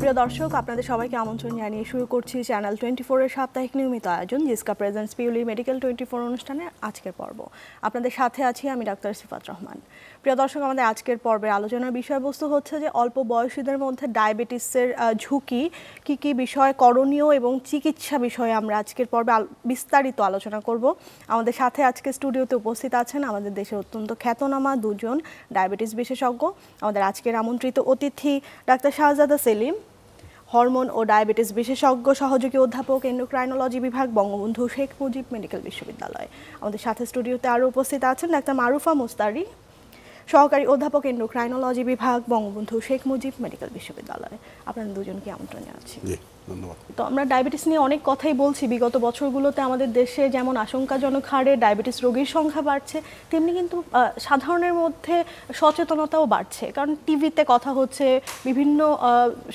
প্রিয় দর্শক, আপনাদের সবাইকে আমন্ত্রণ জানিয়ে শুরু করছি চ্যানেল 24-এর সাপ্তাহিক নিয়মিত আয়োজন জিসকা প্রেজেন্টস পিউলি মেডিকেল 24 অনুষ্ঠানের আজকের পর্ব। আপনাদের সাথে আছি আমি ডাক্তার সিফাত রহমান। প্রিয় দর্শক, আমাদের আজকের পর্বের আলোচনার বিষয়বস্তু হচ্ছে যে অল্প বয়সীদের মধ্যে ডায়াবেটিসের ঝুঁকি, কি বিষয় করণীয় এবং চিকিৎসা বিষয়ে আমরা আজকের পর্বে বিস্তারিত আলোচনা করব। আমাদের সাথে আজকে স্টুডিওতে উপস্থিত আছেন আমাদের দেশের অত্যন্ত খ্যাতনামা দুজন ডায়াবেটিস বিশেষজ্ঞ। আমাদের আজকের আমন্ত্রিত অতিথি ডাক্তার শাহজাদা সেলিম, হরমোন ও ডায়াবেটিস বিশেষজ্ঞ, সহযোগী অধ্যাপক, এন্ডোক্রাইনোলজি বিভাগ, বঙ্গবন্ধু শেখ মুজিব মেডিকেল বিশ্ববিদ্যালয়। আমাদের সাথে স্টুডিওতে আরও উপস্থিত আছেন ডাক্তার মারুফা মুস্তারি, সহকারী অধ্যাপক, এন্ডোক্রাইনোলজি বিভাগ, বঙ্গবন্ধু শেখ মুজিব মেডিকেল বিশ্ববিদ্যালয়। আপনাদের দুজনকে আমন্ত্রণ জানাচ্ছি। ধন্যবাদ। তো আমরা ডায়াবেটিস নিয়ে অনেক কথাই বলছি। বিগত বছরগুলোতে আমাদের দেশে যেমন আশঙ্কাজনক হারে ডায়াবেটিস রোগীর সংখ্যা বাড়ছে, তেমনি কিন্তু সাধারণের মধ্যে সচেতনতাও বাড়ছে। কারণ টিভিতে কথা হচ্ছে, বিভিন্ন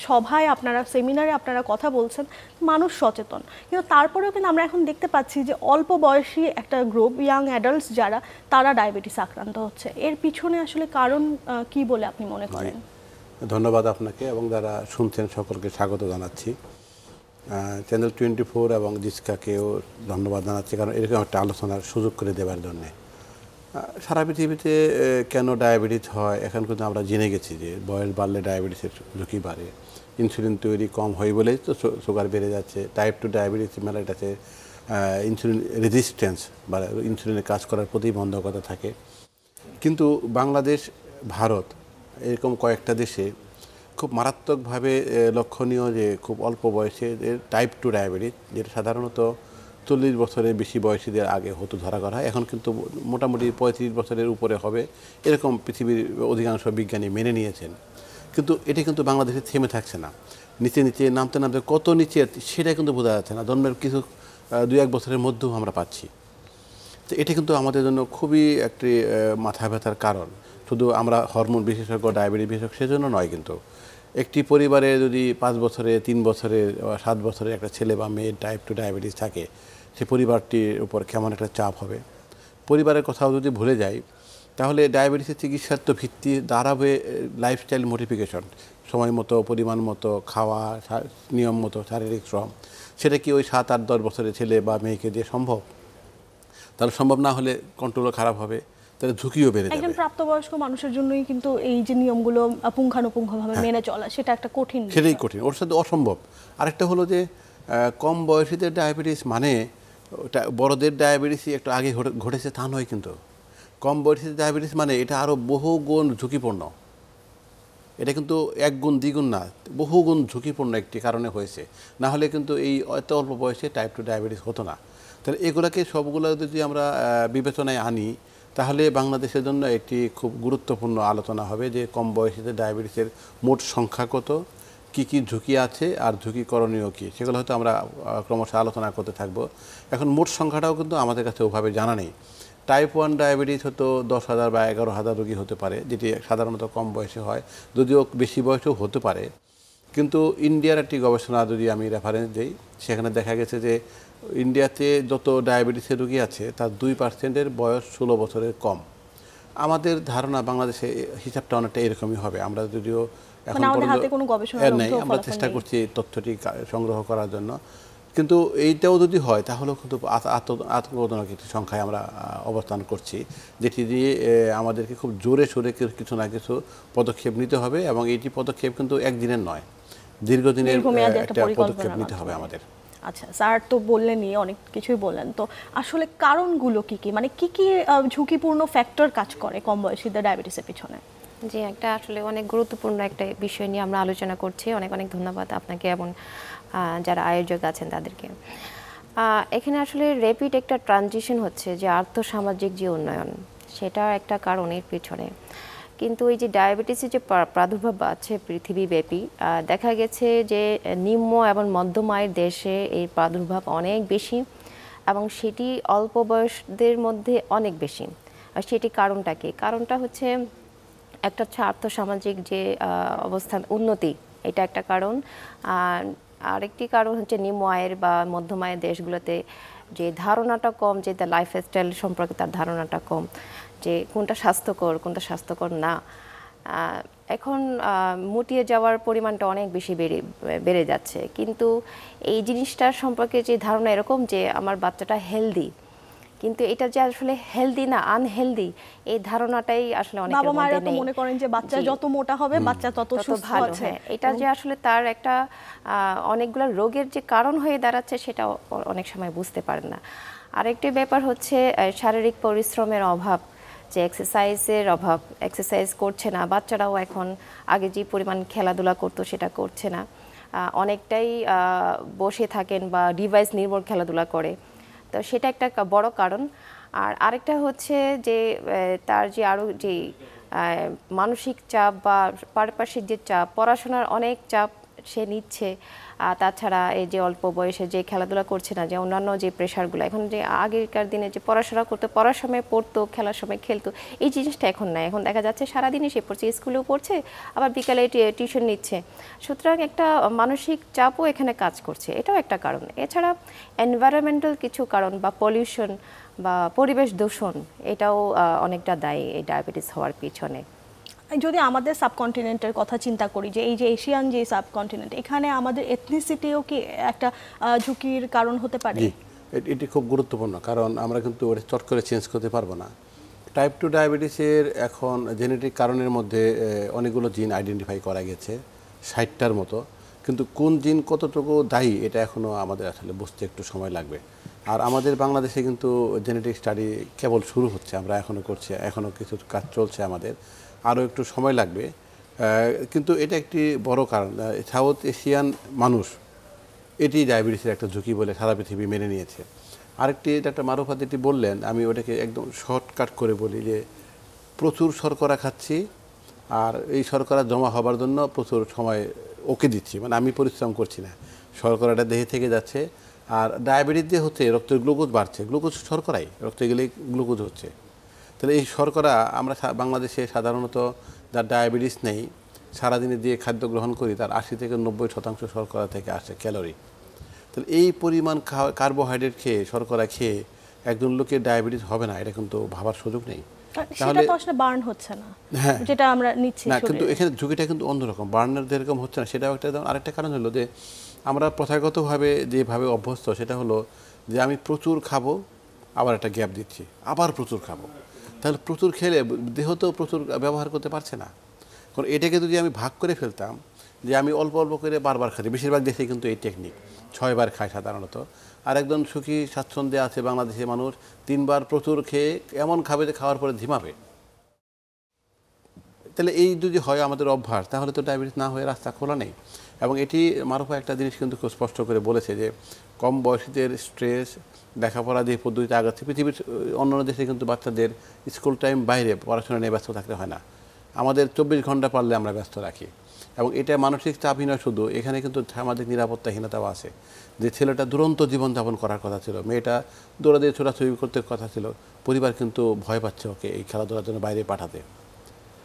সভায় আপনারা, সেমিনারে আপনারা কথা বলছেন, মানুষ সচেতন। কিন্তু তারপরেও কিন্তু আমরা এখন দেখতে পাচ্ছি যে অল্প বয়সী একটা গ্রুপ, ইয়াং অ্যাডাল্টস যারা, তারা ডায়াবেটিস আক্রান্ত হচ্ছে। এর পিছনে আসলে কারণ কি বলে আপনি মনে করেন? ধন্যবাদ আপনাকে এবং যারা শুনছেন সকলকে স্বাগত জানাচ্ছি। চ্যানেল 24 এবং জিসকাকেও ধন্যবাদ জানাচ্ছি, কারণ এরকম একটা আলোচনার সুযোগ করে দেওয়ার জন্যে। সারা পৃথিবীতে কেন ডায়াবেটিস হয় এখন কিন্তু আমরা জেনে গেছি যে বয়স বাড়লে ডায়াবেটিসের ঝুঁকি বাড়ে। ইনসুলিন তৈরি কম হয় বলেই তো সুগার বেড়ে যাচ্ছে। টাইপ 2 ডায়াবেটিস মেলাটাতে ইনসুলিন রেজিস্ট্যান্স বা ইনসুলিনের কাজ করার প্রতিবন্ধকতা থাকে। কিন্তু বাংলাদেশ, ভারত এরকম কয়েকটা দেশে খুব মারাত্মকভাবে লক্ষণীয় যে খুব অল্প বয়সে টাইপ 2 ডায়াবেটিস, যেটা সাধারণত 40 বছরের বেশি বয়সীদের আগে হতো ধরা করা হয়, এখন কিন্তু মোটামুটি 35 বছরের উপরে হবে এরকম পৃথিবীর অধিকাংশ বিজ্ঞানী মেনে নিয়েছেন। কিন্তু এটি কিন্তু বাংলাদেশে থেমে থাকছে না, নিচে নিচে নামতে নামতে কত নিচে সেটা কিন্তু বোঝা যাচ্ছে না। জন্মের কিছু 2-1 বছরের মধ্যেও আমরা পাচ্ছি। তো এটা কিন্তু আমাদের জন্য খুবই একটি মাথা ব্যথার কারণ। শুধু আমরা হরমোন বিশেষজ্ঞ, ডায়াবেটিস বিশেষজ্ঞ সেজন্য নয়, কিন্তু একটি পরিবারে যদি 5 বছরে, 3 বছরের, 7 বছরের একটা ছেলে বা মেয়ের টাইপ 2 ডায়াবেটিস থাকে, সে পরিবারটির উপর কেমন একটা চাপ হবে। পরিবারের কথাও যদি ভুলে যাই, তাহলে ডায়াবেটিসের চিকিৎসার তো ভিত্তি দাঁড়াবে লাইফস্টাইল মডিফিকেশন, সময় মতো, পরিমাণ মতো খাওয়া, নিয়ম মতো শারীরিক শ্রম। সেটা কি ওই 7, 8, 10 বছরের ছেলে বা মেয়েকে দিয়ে সম্ভব? তাহলে সম্ভব না হলে কন্ট্রোলও খারাপ হবে, তাহলে ঝুঁকিও বেড়ে যাবে। একজন প্রাপ্তবয়স্ক মানুষের জন্যই কিন্তু এই যে নিয়মগুলো পুঙ্খানুপুঙ্খভাবে মেনে চলা, সেটা একটা কঠিন, সেটাই কঠিন, ওর সাথে অসম্ভব। আরেকটা হলো যে কম বয়সীদের ডায়াবেটিস মানে বড়দের ডায়াবেটিসই একটু আগে ঘটেছে তা নয়, কিন্তু কম বয়সীদের ডায়াবেটিস মানে এটা আরও বহুগুণ ঝুঁকিপূর্ণ। এটা কিন্তু 1 গুণ 2 গুণ না, বহুগুণ ঝুঁকিপূর্ণ একটি কারণে হয়েছে। না হলে কিন্তু এই এত অল্প বয়সে টাইপ 2 ডায়াবেটিস হতো না। তাহলে এগুলোকে সবগুলো যদি আমরা বিবেচনায় আনি, তাহলে বাংলাদেশের জন্য একটি খুব গুরুত্বপূর্ণ আলোচনা হবে যে কম বয়সীদের ডায়াবেটিসের মোট সংখ্যা কত, কি কি ঝুঁকি আছে আর ঝুঁকি করণীয় কী, সেগুলো হয়তো আমরা ক্রমশ আলোচনা করতে থাকবো। এখন মোট সংখ্যাটাও কিন্তু আমাদের কাছে ওভাবে জানা নেই। টাইপ 1 ডায়াবেটিস হয়তো 10,000 বা 11,000 রোগী হতে পারে, যেটি সাধারণত কম বয়সে হয়, যদিও বেশি বয়সেও হতে পারে। কিন্তু ইন্ডিয়ার একটি গবেষণা যদি আমি রেফারেন্স দিই, সেখানে দেখা গেছে যে ইন্ডিয়াতে যত ডায়াবেটিসের রোগী আছে তার 2%-এর বয়স 16 বছরের কম। আমাদের ধারণা বাংলাদেশে হিসাবটা অনেকটা এরকমই হবে। আমরা যদিও এখন নেই, আমরা চেষ্টা করছি তথ্যটি সংগ্রহ করার জন্য। কিন্তু এইটাও যদি হয় তাহলেও কিন্তু আতঙ্কজনক একটি সংখ্যায় আমরা অবস্থান করছি, যেটি দিয়ে আমাদেরকে খুব জোরে সোরে কিছু না কিছু পদক্ষেপ নিতে হবে। এবং এইটি পদক্ষেপ কিন্তু একদিনের নয়, দীর্ঘদিনের একটা পদক্ষেপ নিতে হবে আমাদের। আচ্ছা স্যার, তো বললেনই, অনেক কিছুই বললেন। তো আসলে কারণগুলো কি কি, মানে কি কি ঝুঁকিপূর্ণ ফ্যাক্টর কাজ করে কম বয়সীদের ডায়াবেটিসের পিছনে? জি, একটা আসলে অনেক গুরুত্বপূর্ণ একটা বিষয় নিয়ে আমরা আলোচনা করছি। অনেক অনেক ধন্যবাদ আপনাকে এবং যারা আয়োজক আছেন তাদেরকে। এখানে আসলে র্যাপিড একটা ট্রানজিশন হচ্ছে, যে আর্থসামাজিক যে উন্নয়ন, সেটা একটা কারণ এর পিছনে। কিন্তু এই যে ডায়াবেটিসের যে প্রাদুর্ভাব আছে পৃথিবীব্যাপী, দেখা গেছে যে নিম্ন এবং মধ্যম আয়ের দেশে এই প্রাদুর্ভাব অনেক বেশি, এবং সেটি অল্প বয়সদের মধ্যে অনেক বেশি। আর সেটি কারণটা কি? কারণটা হচ্ছে একটা হচ্ছে আর্থসামাজিক যে অবস্থান উন্নতি, এটা একটা কারণ। আরেকটি কারণ হচ্ছে নিম্ন আয়ের বা মধ্যম আয়ের দেশগুলোতে যে ধারণাটা কম, যে তার লাইফস্টাইল সম্পর্কে তার ধারণাটা কম, যে কোনটা স্বাস্থ্যকর না। এখন মুটিয়ে যাওয়ার পরিমাণটা অনেক বেশি বেড়ে যাচ্ছে, কিন্তু এই জিনিসটার সম্পর্কে যে ধারণা এরকম যে আমার বাচ্চাটা হেলদি, কিন্তু এটা যে আসলে হেলদি না আনহেলদি, এই ধারণাটাই আসলে অনেকের বাবা মায়েরা মধ্যে তো নেই। মনে করেন যে বাচ্চা যত মোটা হবে বাচ্চা তত সুস্থ ভালো, আছে। হ্যাঁ, এটা যে আসলে তার একটা অনেকগুলো রোগের যে কারণ হয়ে দাঁড়াচ্ছে সেটা অনেক সময় বুঝতে পারেন না। আরেকটি ব্যাপার হচ্ছে শারীরিক পরিশ্রমের অভাব, যে এক্সারসাইজের অভাব, এক্সারসাইজ করছে না বাচ্চারাও এখন, আগে যে পরিমাণ খেলাধুলা করতো সেটা করছে না, অনেকটাই বসে থাকেন বা ডিভাইস নির্ভর খেলাধুলা করে, তো সেটা একটা বড় কারণ। আর আরেকটা হচ্ছে যে তার যে আরও যে মানসিক চাপ বা পারিপার্শ্বিক যে চাপ, পড়াশোনার অনেক চাপ সে নিচ্ছে, তাছাড়া এই যে অল্প বয়সে যে খেলাধুলা করছে না, যে অন্যান্য যে প্রেশারগুলো, এখন যে আগেকার দিনে যে পড়াশোনা করতো, পড়ার সময় পড়তো, খেলার সময় খেলতো, এই জিনিসটা এখন নাই। এখন দেখা যাচ্ছে সারাদিনই সে পড়ছে, স্কুলেও পড়ছে, আবার বিকালে টিউশন নিচ্ছে, সুতরাং একটা মানসিক চাপও এখানে কাজ করছে, এটাও একটা কারণ। এছাড়া এনভায়রনমেন্টাল কিছু কারণ বা পলিউশন বা পরিবেশ দূষণ, এটাও অনেকটা দায়ী এই ডায়াবেটিস হওয়ার পিছনে। যদি আমাদের সাবকন্টিনেন্টের কথা চিন্তা করি, যে এই যে এশিয়ান যে সাবকন্টিনেন্ট, এখানে আমাদের এথনিসিটিও কি একটা ঝুঁকির কারণ হতে পারে? জি, এটি খুব গুরুত্বপূর্ণ, কারণ আমরা কিন্তু ওটা চট করে চেঞ্জ করতে পারবো না। টাইপ 2 ডায়াবেটিসের এখন জেনেটিক কারণের মধ্যে অনেকগুলো জিন আইডেন্টিফাই করা গেছে, 60টার মতো, কিন্তু কোন জিন কতটুকু দায়ী এটা এখনও আমাদের আসলে বুঝতে একটু সময় লাগবে। আর আমাদের বাংলাদেশে কিন্তু জেনেটিক স্টাডি কেবল শুরু হচ্ছে, আমরা এখনও করছি, এখনও কিছু কাজ চলছে, আমাদের আরও একটু সময় লাগবে। কিন্তু এটা একটি বড় কারণ, সাউথ এশিয়ান মানুষ এটি ডায়াবেটিসের একটা ঝুঁকি বলে সারা পৃথিবী মেনে নিয়েছে। আরেকটি ডাক্তার মারুফ যেটি বললেন, আমি ওটাকে একদম শর্টকাট করে বলি যে প্রচুর শর্করা খাচ্ছি, আর এই শর্করা জমা হবার জন্য প্রচুর সময় ওকে দিচ্ছি, মানে আমি পরিশ্রম করছি না, শর্করাটা দেহে থেকে যাচ্ছে। আর ডায়াবেটিস দিয়ে হচ্ছে রক্তের গ্লুকোজ বাড়ছে, গ্লুকোজ শর্করাই, রক্তে গেলেই গ্লুকোজ হচ্ছে। তাহলে এই শর্করা আমরা বাংলাদেশে সাধারণত যার ডায়াবেটিস নেই, সারাদিনে দিয়ে খাদ্য গ্রহণ করি, তার 80 থেকে 90% শর্করা থেকে আসে ক্যালোরি। তাহলে এই পরিমাণ কার্বোহাইড্রেট খেয়ে, শর্করা খেয়ে একজন লোকের ডায়াবেটিস হবে না, এটা কিন্তু ভাবার সুযোগ নেই। সেটা তো আসলে বার্ন হচ্ছে না, হ্যাঁ, যেটা আমরা নিচ্ছি না, কিন্তু এখানে ঝুঁকিটা কিন্তু অন্যরকম, বার্নার যেরকম হচ্ছে না সেটাও একটা। আরেকটা কারণ হলো যে আমরা প্রথাগতভাবে যেভাবে অভ্যস্ত, সেটা হলো যে আমি প্রচুর খাবো, আবার একটা গ্যাপ দিচ্ছি, আবার প্রচুর খাবো। তাহলে প্রচুর খেলে দেহ তো প্রচুর ব্যবহার করতে পারছে না। কারণ এটাকে যদি আমি ভাগ করে ফেলতাম, যে আমি অল্প অল্প করে বারবার খাচ্ছি, বেশিরভাগ দেশে কিন্তু এই টেকনিক, 6 বার খায় সাধারণত। আর একজন সুখী স্বাচ্ছন্দ্যে আছে বাংলাদেশের মানুষ, 3 বার প্রচুর খেয়ে এমন খাবে যে খাওয়ার পরে ঝিমাবে। তাহলে এই যদি হয় আমাদের অভ্যাস, তাহলে তো ডায়াবেটিস না হয়ে রাস্তা খোলা নেই। এবং এটি মারুফা একটা জিনিস কিন্তু খুব স্পষ্ট করে বলেছে যে কম বয়সীদের স্ট্রেস, লেখাপড়া দিয়ে পদ্ধতিতে আগাচ্ছে। পৃথিবীর অন্যান্য দেশে কিন্তু বাচ্চাদের স্কুল টাইম বাইরে পড়াশোনা নিয়ে ব্যস্ত থাকতে হয় না, আমাদের 24 ঘন্টা পারলে আমরা ব্যস্ত রাখি। এবং এটা মানসিক চাপই নয় শুধু, এখানে কিন্তু সামাজিক নিরাপত্তাহীনতাও আছে। যে ছেলেটা দুরন্ত জীবনযাপন করার কথা ছিল, মেয়েটা দৌড়াদৌড়ি ছোটাছুটি করতে কথা ছিল, পরিবার কিন্তু ভয় পাচ্ছে ওকে এই খেলাধুলার জন্য বাইরে পাঠাতে।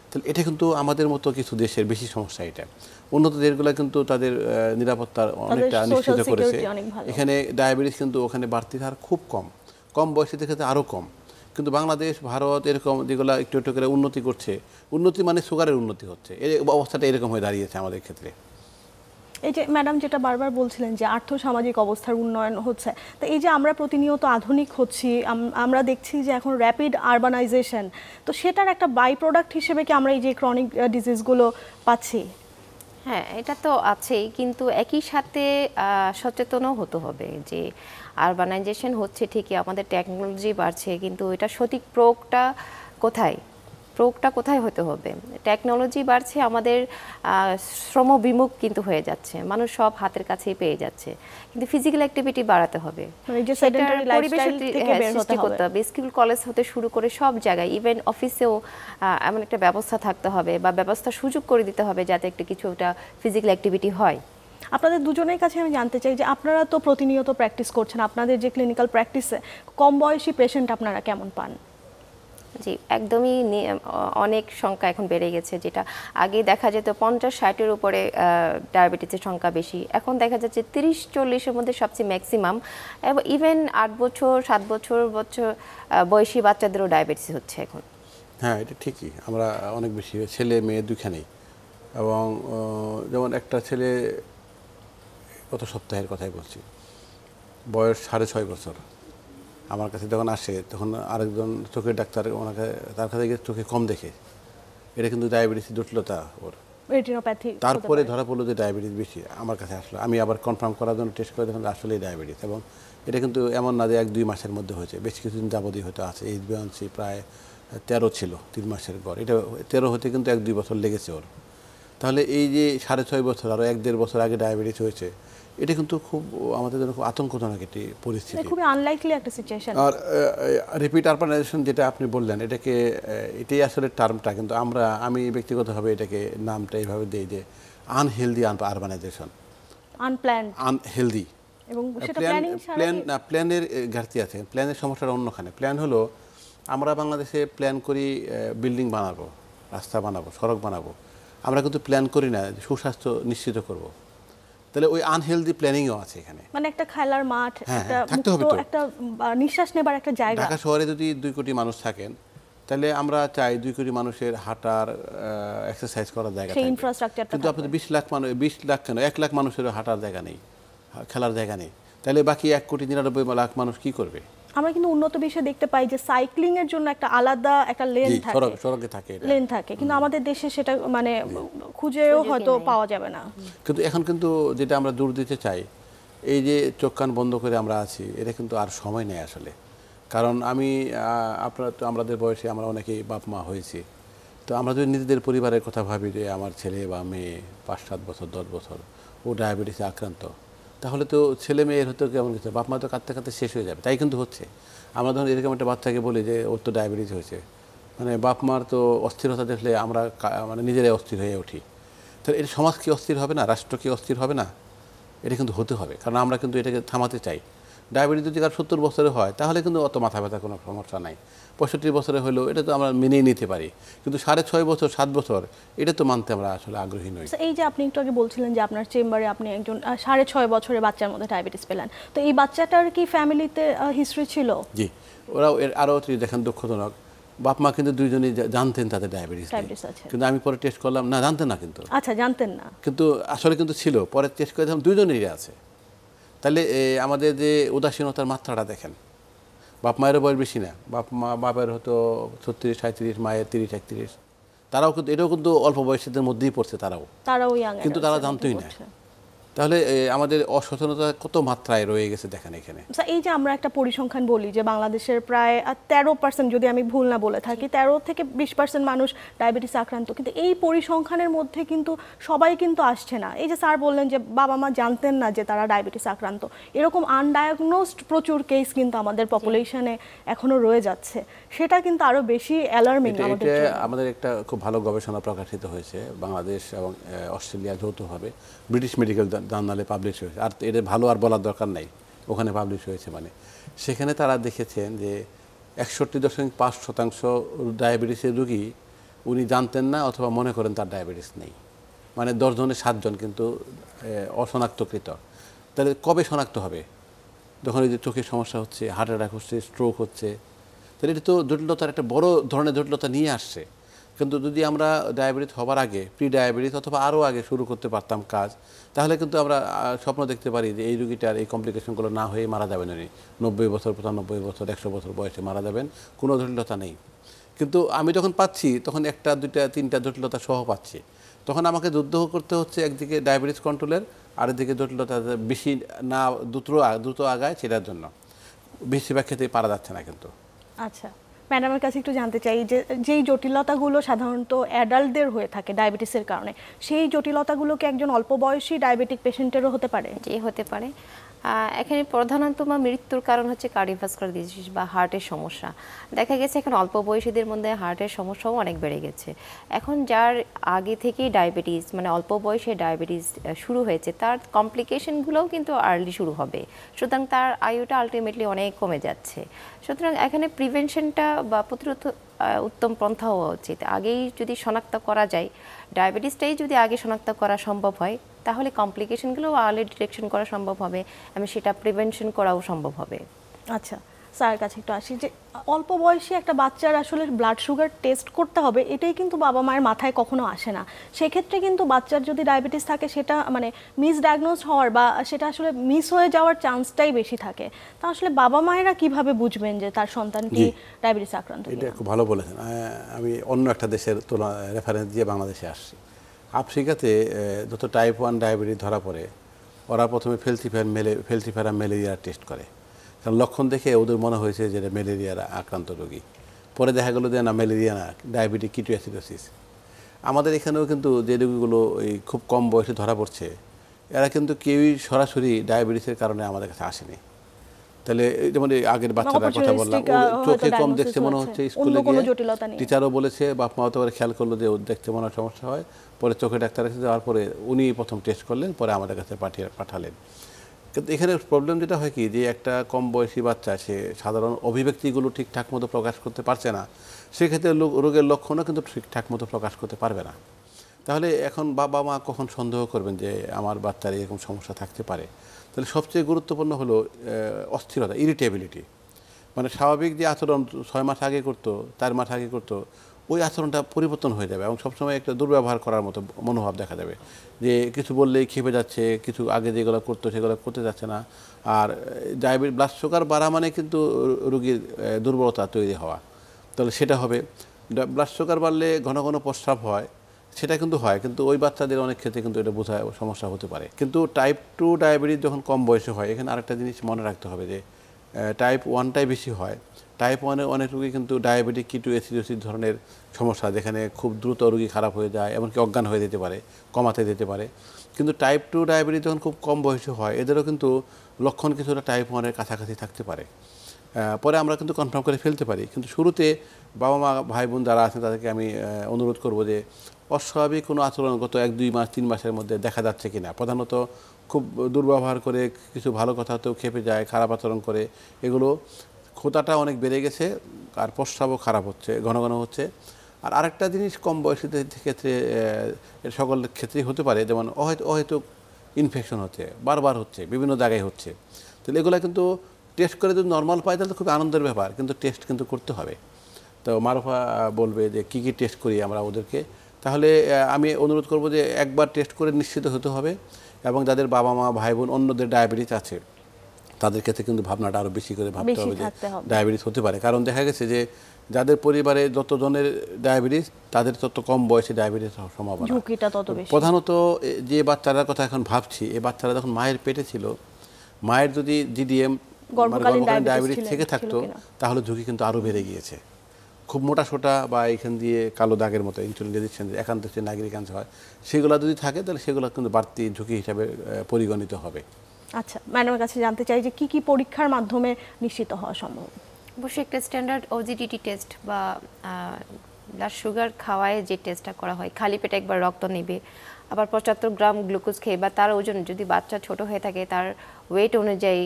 তাহলে এটা কিন্তু আমাদের মতো কিছু দেশের বেশি সমস্যা। এটা উন্নত দেশগুলো কিন্তু তাদের নিরাপত্তার অনেকটা নিশ্চিত করেছে। এখানে ডায়াবেটিস কিন্তু ওখানে বাড়তির হার খুব কম, কম বয়সীদের ক্ষেত্রে আরও কম। কিন্তু বাংলাদেশ, ভারত এরকম যেগুলো একটু একটু করে উন্নতি করছে, উন্নতি মানে সুগারের উন্নতি হচ্ছে, এই অবস্থাটা এরকম হয়ে দাঁড়িয়েছে আমাদের ক্ষেত্রে। এই যে ম্যাডাম যেটা বারবার বলছিলেন যে আর্থসামাজিক অবস্থার উন্নয়ন হচ্ছে, তো এই যে আমরা প্রতিনিয়ত আধুনিক হচ্ছি, আমরা দেখছি যে এখন র্যাপিড আরবানাইজেশন, তো সেটার একটা বাই প্রোডাক্ট হিসেবে কি আমরা এই যে ক্রনিক ডিজিজগুলো পাচ্ছি? হ্যাঁ, এটা তো আছেই, কিন্তু একই সাথে সচেতনও হতে হবে যে আরবানাইজেশন হচ্ছে ঠিকই, আমাদের টেকনোলজি বাড়ছে, কিন্তু এটা সঠিক প্রয়োগটা কোথায় হতে হবে। টেকনোলজি বাড়ছে, আমাদের শ্রমবিমুখ কিন্তু হয়ে যাচ্ছে, মানুষ সব হাতের কাছেই পেয়ে যাচ্ছে, কিন্তু ফিজিক্যাল অ্যাক্টিভিটি বাড়াতে হবে, সৃষ্টি করতে হবে। স্কুল কলেজ হতে শুরু করে সব জায়গায়, ইভেন অফিসেও এমন একটা ব্যবস্থা থাকতে হবে বা ব্যবস্থা সুযোগ করে দিতে হবে যাতে একটা কিছুটা ফিজিক্যাল অ্যাক্টিভিটি হয়। আপনাদের দুজনের কাছে আমি জানতে চাই যে আপনারা তো প্রতিনিয়ত প্র্যাকটিস করছেন, আপনাদের যে ক্লিনিক্যাল প্র্যাকটিসে কম বয়সী পেশেন্ট আপনারা কেমন পান? জি, একদমই অনেক সংখ্যা এখন বেড়ে গেছে, যেটা আগে দেখা যেত 50-60-এর উপরে ডায়াবেটিসের সংখ্যা বেশি, এখন দেখা যাচ্ছে 30-40-এর মধ্যে সবচেয়ে ম্যাক্সিমাম, এবং ইভেন 8 বছর 7 বছর বয়সী বাচ্চাদেরও ডায়াবেটিস হচ্ছে এখন। হ্যাঁ, এটা ঠিকই, আমরা অনেক বেশি ছেলে মেয়ে দুখানেই। এবং যেমন একটা ছেলে গত সপ্তাহের কথাই বলছি, বয়স 6.5 বছর, আমার কাছে যখন আসে তখন আরেকজন চোখের ডাক্তার ওনাকে, তার কাছে গিয়ে চোখে কম দেখে, এটা কিন্তু ডায়াবেটিস জটিলতা ওর। রেটিনোপ্যাথি তারপরে ধরা পড়লো যে ডায়াবেটিস বেশি, আমার কাছে আসলো, আমি আবার কনফার্ম করার জন্য টেস্ট করে দেখলাম আসলেই ডায়াবেটিস। এবং এটা কিন্তু এমন না যে 1-2 মাসের মধ্যে হয়েছে, বেশ কিছুদিন যাবতই হয়তো আছে। HbA1c প্রায় 13 ছিল 3 মাসের পর, এটা 13 হতে কিন্তু 1-2 বছর লেগেছে ওর। তাহলে এই যে 6.5 বছর আরও 1-1.5 বছর আগে ডায়াবেটিস হয়েছে, এটা কিন্তু খুব আমাদের জন্য খুব আতঙ্কজনক একটি পরিস্থিতি। খুবই আনলাইকলি একটা সিচুয়েশন। আর রিপিট আরবানাইজেশন যেটা আপনি বললেন, এটাই আসলে টার্মটা, কিন্তু আমি ব্যক্তিগতভাবে এটাকে নামটা এইভাবে দিই যে আনহেলদি আরবানাইজেশন, আনহেলদি। এবং সেটা প্ল্যানের ঘাটতি আছে, প্ল্যানের সমস্যাটা অন্যখানে। প্ল্যান হলো আমরা বাংলাদেশে প্ল্যান করি বিল্ডিং বানাবো, রাস্তা বানাবো, সড়ক বানাবো, আমরা কিন্তু প্ল্যান করি না সুস্বাস্থ্য নিশ্চিত করব। তাহলে ওই আনহেলদি প্ল্যানিংও আছে এখানে। মানে একটা খেলার মাঠ, থাকতে হবে তো, একটা নিঃশ্বাস নেবার একটা জায়গা। ঢাকা শহরে যদি 2 কোটি মানুষ থাকেন, তাহলে আমরা চাই 2 কোটি মানুষের হাঁটার, এক্সারসাইজ করার জায়গা থাকবে। কিন্তু আপনাদের 20 লাখ মানুষ, 20 লাখ কেন, 1 লাখ মানুষেরও হাঁটার জায়গা নেই, খেলার জায়গা নেই। তাহলে বাকি 1,99,00,000 মানুষ কি করবে? আমরা কিন্তু উন্নত বিশ্বে দেখতে পাই যে সাইক্লিং এর জন্য একটা আলাদা একটা লেন থাকে, সড়কে থাকে লেন থাকে, কিন্তু আমাদের দেশে সেটা মানে খুঁজেও হয়তো পাওয়া যাবে না। কিন্তু এখন কিন্তু যেটা আমরা দূর দিতে চাই, এই যে চোখ কান বন্ধ করে আমরা আছি, এটা কিন্তু আর সময় নেই আসলে। কারণ আপনারা তো আমাদের বয়সে আমরা অনেকেই বাপ মা হয়েছি, তো আমরা যদি নিজেদের পরিবারের কথা ভাবি যে আমার ছেলে বা মেয়ে 5-7 বছর 10 বছর ও ডায়াবেটিসে আক্রান্ত, তাহলে তো ছেলে মেয়ের হতে কেমন কিছু, বাপ মা তো কাঁদতে কাঁদতে শেষ হয়ে যাবে। তাই কিন্তু হচ্ছে, আমরা ধরুন এরকম একটা বাচ্চাকে বলি যে ওর তো ডায়াবেটিস হয়েছে, মানে বাপ মার তো অস্থিরতা দেখলে আমরা মানে নিজেরাই অস্থির হয়ে উঠি। তাহলে এটা সমাজ কি অস্থির হবে না, রাষ্ট্র কি অস্থির হবে না? এটা কিন্তু হতে হবে, কারণ আমরা কিন্তু এটাকে থামাতে চাই। ডায়াবেটিস যদি কার 70 বছরে হয়, তাহলে কিন্তু অত মাথা ব্যথা কোনো সমস্যা নাই। 65 বছরে হলেও এটা তো আমরা মেনেই নিতে পারি, কিন্তু 6.5 বছর 7 বছর এটা তো মানতে আমরা আসলে আগ্রহী নই। এই যে আপনি একটু আগে বলছিলেন যে আপনার চেম্বারে আপনি একজন 6.5 বছরের বাচ্চার মধ্যে ডায়াবেটিস পেলেন, তো এই বাচ্চাটার কি ফ্যামিলিতে হিস্ট্রি ছিল? জি, ওরাও আরও দেখেন দুঃখজনক, বাপ মা কিন্তু দুইজনই জানতেন তাদের ডায়াবেটিস আছে, কিন্তু আমি পরে টেস্ট করলাম না, জানতেন না। কিন্তু আচ্ছা, জানতেন না, কিন্তু আসলে কিন্তু ছিল, পরে টেস্ট করে দেখলাম দুইজনেরই আছে। তাহলে আমাদের যে উদাসীনতার মাত্রাটা দেখেন, বাপ মায়েরও বয়স বেশি না, বাপের হয়তো 36-37, মায়ের 30-31, তারাও কিন্তু এটাও কিন্তু অল্প বয়সীদের মধ্যেই পড়ছে, তারাও কিন্তু তারা জানতোই না। তাহলে আমাদের অসচেতনতা কত মাত্রায় রয়ে গেছে দেখেন এখানে। এই যে আমরা একটা পরিসংখ্যান বলি যে বাংলাদেশের প্রায় 13%, যদি আমি ভুল না বলে থাকি, 13-20% মানুষ ডায়াবেটিস আক্রান্ত, কিন্তু এই পরিসংখ্যানের মধ্যে কিন্তু সবাই কিন্তু আসছে না। এই যে স্যার বললেন যে বাবা মা জানতেন না যে তারা ডায়াবেটিস আক্রান্ত, এরকম আনডায়াগনোসড প্রচুর কেস কিন্তু আমাদের পপুলেশনে এখনো রয়ে যাচ্ছে, সেটা কিন্তু আরো বেশি অ্যালার্মিং আমাদের জন্য। আমাদের একটা খুব ভালো গবেষণা প্রকাশিত হয়েছে বাংলাদেশ এবং অস্ট্রেলিয়া যৌথভাবে, ব্রিটিশ মেডিকেল জার্নালে পাবলিশ হয়েছে। আর এটা ভালো আর বলার দরকার নাই, ওখানে পাবলিশ হয়েছে। মানে সেখানে তারা দেখেছেন যে 61.5% ডায়াবেটিসের রোগী উনি জানতেন না অথবা মনে করেন তার ডায়াবেটিস নেই। মানে 10 জনে 7 জন কিন্তু অশনাক্তকৃত। তাহলে কবে শনাক্ত হবে? যখন এই যে চোখের সমস্যা হচ্ছে, হার্ট অ্যাটাক হচ্ছে, স্ট্রোক হচ্ছে, তাহলে এটা তো জটিলতার একটা বড় ধরনের জটিলতা নিয়ে আসছে। কিন্তু যদি আমরা ডায়াবেটিস হবার আগে, প্রি ডায়াবেটিস অথবা আরও আগে শুরু করতে পারতাম কাজ, তাহলে কিন্তু আমরা স্বপ্ন দেখতে পারি যে এই রোগীটার এই কমপ্লিকেশনগুলো না হয়ে মারা যাবেন উনি 90 বছর, 95 বছর, 100 বছর বয়সে মারা যাবেন, কোনো জটিলতা নেই। কিন্তু আমি যখন পাচ্ছি তখন 1টা 2টা 3টা জটিলতা সহ পাচ্ছি, তখন আমাকে যুদ্ধ করতে হচ্ছে একদিকে ডায়াবেটিস কন্ট্রোলের, আরেকদিকে জটিলতা বেশি না দ্রুত আগায় সেটার জন্য। বেশিরভাগ ক্ষেত্রে পারা যাচ্ছে না কিন্তু। আচ্ছা, ম্যাডামের কাছে একটু জানতে চাই যে যেই জটিলতাগুলো সাধারণত অ্যাডাল্টদের হয়ে থাকে ডায়াবেটিসের কারণে, সেই জটিলতাগুলো কি একজন অল্প বয়সী ডায়াবেটিক পেশেন্টেরও হতে পারে? জি, হতে পারে। এখানে প্রধানতম মৃত্যুর কারণ হচ্ছে কার্ডিওভাস্কুলার ডিজিজ বা হার্টের সমস্যা। দেখা গেছে এখন অল্প বয়সীদের মধ্যে হার্টের সমস্যাও অনেক বেড়ে গেছে। এখন যার আগে থেকেই ডায়াবেটিস, মানে অল্প বয়সে ডায়াবেটিস শুরু হয়েছে, তার কমপ্লিকেশনগুলোও কিন্তু আর্লি শুরু হবে, সুতরাং তার আয়ুটা আলটিমেটলি অনেক কমে যাচ্ছে। সুতরাং এখানে প্রিভেনশনটা বা প্রতিরোধ উত্তম পন্থা হওয়া উচিত। আগেই যদি শনাক্ত করা যায়, ডায়াবেটিসটাই যদি আগে শনাক্ত করা সম্ভব হয়, তাহলে কমপ্লিকেশনগুলো আর্লি ডিটেকশন করা সম্ভব হবে এবং সেটা প্রিভেনশন করাও সম্ভব হবে। আচ্ছা, স্যারের কাছে একটু আসি যে অল্প বয়সী একটা বাচ্চার আসলে ব্লাড সুগার টেস্ট করতে হবে, এটাই কিন্তু বাবা মায়ের মাথায় কখনো আসে না। সেক্ষেত্রে কিন্তু বাচ্চার যদি ডায়াবেটিস থাকে সেটা মানে মিসডায়াগনোজ হওয়ার বা সেটা আসলে মিস হয়ে যাওয়ার চান্সটাই বেশি থাকে। তা আসলে বাবা মায়েরা কিভাবে বুঝবেন যে তার সন্তানটি ডায়াবেটিস আক্রান্ত? এটা খুব ভালো বলেছেন। আমি অন্য একটা দেশের রেফারেন্স দিয়ে বাংলাদেশে আসছি। আফ্রিকাতে যত টাইপ 1 ডায়াবেটিস ধরা পড়ে, ওরা প্রথমে ফেলসিফারা ম্যালেরিয়ার টেস্ট করে, কারণ লক্ষণ দেখে ওদের মনে হয়েছে যে ম্যালেরিয়ার আক্রান্ত রোগী। পরে দেখা গেলো যে না, ম্যালেরিয়া না, ডায়াবেটিক কিটোঅ্যাসিডোসিস। আমাদের এখানেও কিন্তু যে রোগীগুলো এই খুব কম বয়সে ধরা পড়ছে, এরা কিন্তু কেউই সরাসরি ডায়াবেটিসের কারণে আমাদের কাছে আসেনি। তাহলে যেমন আগের বাচ্চাটার কথা বললাম, চোখে কম দেখতে মনে হচ্ছে, স্কুলে গিয়ে টিচারও বলেছে, বাপ মাও তো খেয়াল করলো যে ওর দেখতে মনে হয় সমস্যা হয়। পরে চোখে ডাক্তার কাছে যাওয়ার পরে উনি প্রথম টেস্ট করলেন, পরে আমাদের কাছে পাঠালেন। কিন্তু এখানে প্রবলেম যেটা হয় কি, যে একটা কম বয়সী বাচ্চা, সে সাধারণ অভিব্যক্তিগুলো ঠিকঠাক মতো প্রকাশ করতে পারছে না, সেক্ষেত্রে রোগের লক্ষণও কিন্তু ঠিকঠাক মতো প্রকাশ করতে পারবে না। তাহলে এখন বাবা মা কখন সন্দেহ করবেন যে আমার বাচ্চার এরকম সমস্যা থাকতে পারে? তাহলে সবচেয়ে গুরুত্বপূর্ণ হলো অস্থিরতা, ইরিটেবিলিটি। মানে স্বাভাবিক যে আচরণ 6 মাস আগে করতো, 4 মাস আগে করতো, ওই আচরণটা পরিবর্তন হয়ে যাবে এবং সবসময় একটা দুর্ব্যবহার করার মতো মনোভাব দেখা যাবে, যে কিছু বললেই খেপে যাচ্ছে, কিছু আগে যেগুলো করতো সেগুলো করতে যাচ্ছে না। আর ডায়াবেটিস, ব্লাড সুগার বাড়া মানে কিন্তু রোগীর দুর্বলতা তৈরি হওয়া। তাহলে সেটা হবে। ব্লাড সুগার বাড়লে ঘন ঘন প্রস্রাব হয়, সেটা কিন্তু হয়, কিন্তু ওই বাচ্চাদের অনেক ক্ষেত্রে কিন্তু এটা বোঝা সমস্যা হতে পারে। কিন্তু টাইপ 2 ডায়াবেটিস যখন কম বয়সে হয়, এখানে আরেকটা জিনিস মনে রাখতে হবে যে টাইপ 1টাই বেশি হয়। টাইপ 1-এ অনেক রোগী কিন্তু ডায়াবেটিক কিটোঅ্যাসিডোসিস ধরনের সমস্যা, যেখানে খুব দ্রুত রোগী খারাপ হয়ে যায়, এমনকি অজ্ঞান হয়ে যেতে পারে, কমাতে যেতে পারে। কিন্তু টাইপ 2 ডায়াবেটিস যখন খুব কম বয়সে হয়, এদেরও কিন্তু লক্ষণ কিছুটা টাইপ 1-এর কাছাকাছি থাকতে পারে। পরে আমরা কিন্তু কনফার্ম করে ফেলতে পারি। কিন্তু শুরুতে বাবা মা ভাই বোন যারা আছেন তাদেরকে আমি অনুরোধ করব যে অস্বাভাবিক কোনো আচরণ গত 1-2 মাস 3 মাসের মধ্যে দেখা যাচ্ছে কিনা। প্রধানত খুব দুর্ব্যবহার করে, কিছু ভালো কথাতেও খেপে যায়, খারাপ আচরণ করে, এগুলো ক্ষুধাটা অনেক বেড়ে গেছে, আর প্রস্রাবও খারাপ হচ্ছে, ঘন ঘন হচ্ছে। আর আরেকটা জিনিস কম বয়সীদের ক্ষেত্রে, সকল ক্ষেত্রেই হতে পারে, যেমন অহেতুক ইনফেকশন হচ্ছে, বারবার হচ্ছে, বিভিন্ন জায়গায় হচ্ছে। তাহলে এগুলো কিন্তু টেস্ট করে যদি নর্মাল পাই তাহলে খুব আনন্দের ব্যাপার, কিন্তু টেস্ট কিন্তু করতে হবে। তো মারুফা বলবে যে কী কী টেস্ট করি আমরা ওদেরকে। তাহলে আমি অনুরোধ করব যে একবার টেস্ট করে নিশ্চিত হতে হবে, এবং যাদের বাবা মা ভাই বোন অন্যদের ডায়াবেটিস আছে তাদের ক্ষেত্রে কিন্তু ভাবনাটা আরও বেশি করে ভাবতে হবে যে ডায়াবেটিস হতে পারে। কারণ দেখা গেছে যে যাদের পরিবারে যতজনের ডায়াবেটিস, তাদের তত কম বয়সে ডায়াবেটিস হওয়ার সম্ভাবনা, ঝুঁকিটা তত বেশি। প্রধানত যে বাচ্চাটার কথা এখন ভাবছি, এই বাচ্চারা যখন মায়ের পেটে ছিল, মায়ের যদি জিডিএম গর্ভকালীন ডায়াবেটিস থেকে থাকতো, তাহলে ঝুঁকি কিন্তু আরও বেড়ে গিয়েছে। খুব মোটা সোটা বা এখান দিয়ে কালো দাগের মতো ইনসুলিন রেজিস্ট্যান্স একান্ত নাগরিকাংশ হয়, সেগুলো যদি থাকে তাহলে সেগুলো কিন্তু বাড়তি ঝুঁকি হিসাবে পরিগণিত হবে। আচ্ছা, ম্যাডামের কাছে জানতে চাই যে কি কি পরীক্ষার মাধ্যমে নিশ্চিত হওয়া সম্ভব? অবশ্যই একটা স্ট্যান্ডার্ড ওজিডিটি টেস্ট বা ব্লাড সুগার খাওয়ায় যে টেস্টটা করা হয়, খালি পেটে একবার রক্ত নেবে, আবার 75 গ্রাম গ্লুকোজ খেয়ে বা তার ওজন, যদি বাচ্চা ছোট হয়ে থাকে তার ওয়েট অনুযায়ী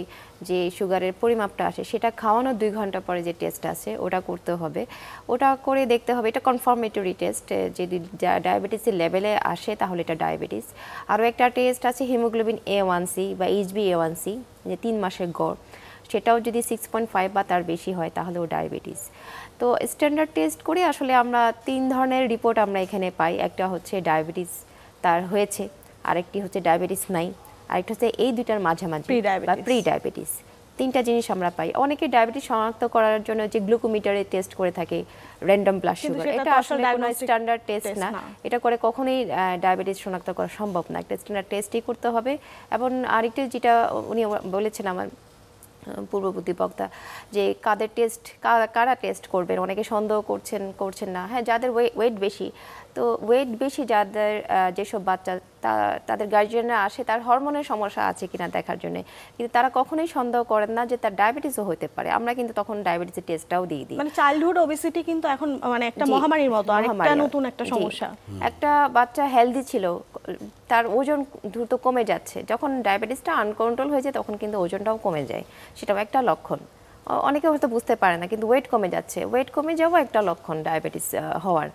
যে সুগারের পরিমাপটা আসে, সেটা খাওয়ানোর 2 ঘন্টা পরে যে টেস্ট আছে ওটা করতে হবে। ওটা করে দেখতে হবে, এটা কনফার্মেটরি টেস্ট, যদি ডায়াবেটিসের লেভেলে আসে তাহলে এটা ডায়াবেটিস। আরও একটা টেস্ট আছে হিমোগ্লোবিন A1C বা HbA1c, যে 3 মাসের গড়, সেটাও যদি 6.5 বা তার বেশি হয় তাহলেও ডায়াবেটিস। তো স্ট্যান্ডার্ড টেস্ট করে আসলে আমরা 3 ধরনের রিপোর্ট আমরা এখানে পাই। একটা হচ্ছে ডায়াবেটিস তার হয়েছে, আরেকটি হচ্ছে ডায়াবেটিস নাই, আরেকটা হচ্ছে এই দুইটার মাঝামাঝি বা প্রি ডায়াবেটিস। 3টা জিনিস আমরা পাই। অনেকে ডায়াবেটিস শনাক্ত করার জন্য যে গ্লুকোমিটারে টেস্ট করে থাকে, র্যান্ডম ব্লাড সুগার, এটা আসলে কোনো স্ট্যান্ডার্ড টেস্ট না। এটা করে কখনোই ডায়াবেটিস শনাক্ত করা সম্ভব না। একটা স্ট্যান্ডার্ড টেস্টই করতে হবে। এবং আরেকটি যেটা উনি বলেছেন আমার পূর্ববর্তী বক্তা, যে কাদের টেস্ট, কারা টেস্ট করবেন, অনেকে সন্দেহ করছেন না। হ্যাঁ, যাদের ওয়েট বেশি, তো ওয়েট বেশি যাদের, যেসব বাচ্চা তাদের গার্জিয়ানরা আসে তার হরমোনের সমস্যা আছে কিনা দেখার জন্য, কিন্তু তারা কখনোই সন্দেহ করেন না যে তার ডায়াবেটিসও হতে পারে। আমরা কিন্তু তখন ডায়াবেটিসের টেস্টটাও দিয়ে দিই। মানে চাইল্ডহুড ওবেসিটি কিন্তু এখন মানে একটা মহামারীর মতো, আরেকটা নতুন একটা সমস্যা। একটা বাচ্চা হেলদি ছিল, তার ওজন দ্রুত কমে যাচ্ছে, যখন ডায়াবেটিসটা আনকন্ট্রোল হয়ে যায় তখন কিন্তু ওজনটাও কমে যায়, সেটাও একটা লক্ষণ। অনেকে হয়তো বুঝতে পারে না, কিন্তু ওয়েট কমে যাচ্ছে। ওয়েট কমে যাওয়া একটা লক্ষণ ডায়াবেটিস হওয়ার।